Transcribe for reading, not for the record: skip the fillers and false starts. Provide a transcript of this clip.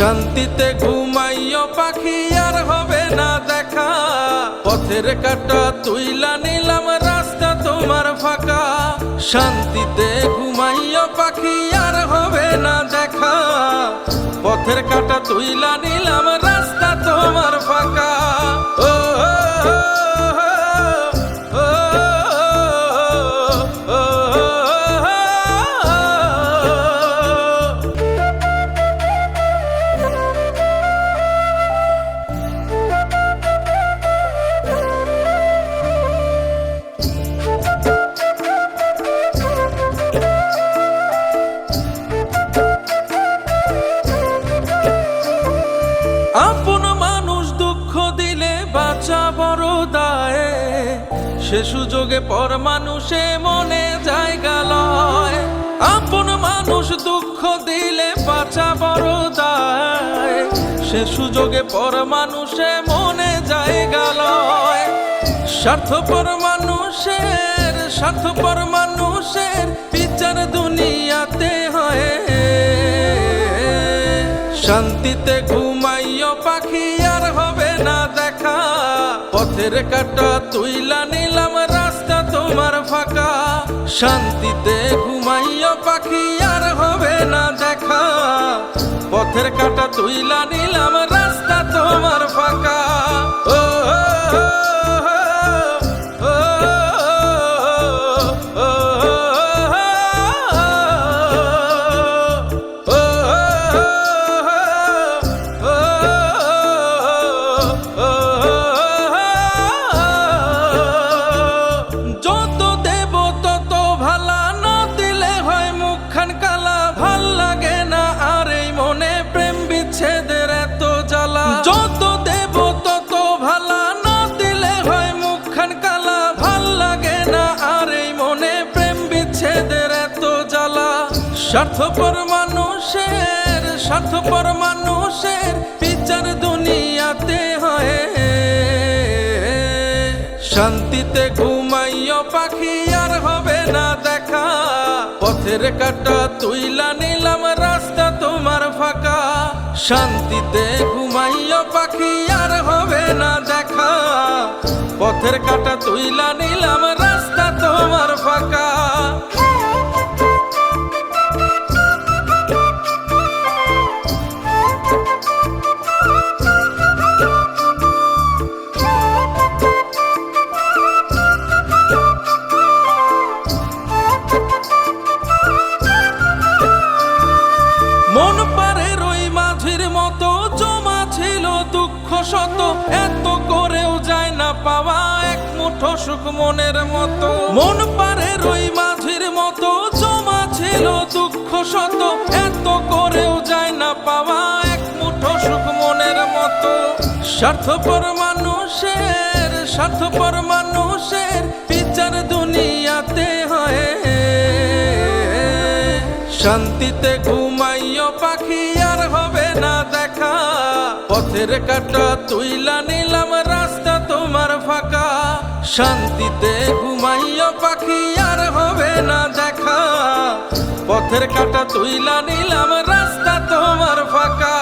শান্তিতে ঘুমাইও পাখি আর হবে না দেখা, পথের কাঁটা তুইলা নিলাম রাস্তা তোমার ফাঁকা। শান্তিতে ঘুমাইও পাখি আর হবে না দেখা, পথের কাঁটা তুইলা নিলাম রাস্তা তোমার ফাঁকা। ও আপন মানুষ দুঃখ দিলে বাঁচা বড় দায়, সে সুযোগে পর মানুষে মনে জায়গা লয়। আপন মানুষ দুঃখ দিলে বাঁচা বড় দায়, সে সুযোগে পর মানুষে মনে জায়গা লয়। স্বার্থপর মানুষের বিচার দুনিয়াতে হয়। শান্তিতে ঘুমাইও পাখি আর হবে না দেখা, পথের কাঁটা তুইলা নিলাম রাস্তা তোমার ফাঁকা। শান্তিতে ঘুমাইও পাখি আর হবে না দেখা, পথের কাঁটা তুইলা নিলাম রাস্তা তোমার ফাঁকা। ও যত দেব তত ভালা, না দিলে হয় মুখখান কালা। ভাল লাগে না আর এই মনে প্রেম বিচ্ছেদের এত জ্বালা। স্বার্থপর মানুষের বিচার দুনিয়াতে হয়। শান্তিতে ঘুমাইও পাখি আর হবে না দেখা, পথের কাঁটা তুইলা নিলাম রাস্তা তোমার ফাঁকা। শান্তিতে ঘুমাইও পাখি আর হবে না দেখা, পথের কাঁটা তুইলা নিলাম রাস্তা তোমার ফাঁকা। মন পারে রই মাঝির মতো জমা ছিল দুঃখ শত, এত করেও যায় না পাওয়া এক মুঠো সুখ মনের মতো। মন পারে রই মাঝির মতো জমা ছিল দুঃখ শত, এত করেও যায় না পাওয়া এক মুঠো সুখ মনের মতো। স্বার্থপর মানুষের বিচার দুনিয়াতে হয়। শান্তিতে ঘুমাইও পাখি আর হবে না দেখা, পথের কাঁটা তুইলা নিলাম রাস্তা তোমার ফাঁকা। শান্তিতে ঘুমাইও পাখি আর হবে না দেখা, পথের কাঁটা তুইলা নিলাম রাস্তা তোমার ফাঁকা।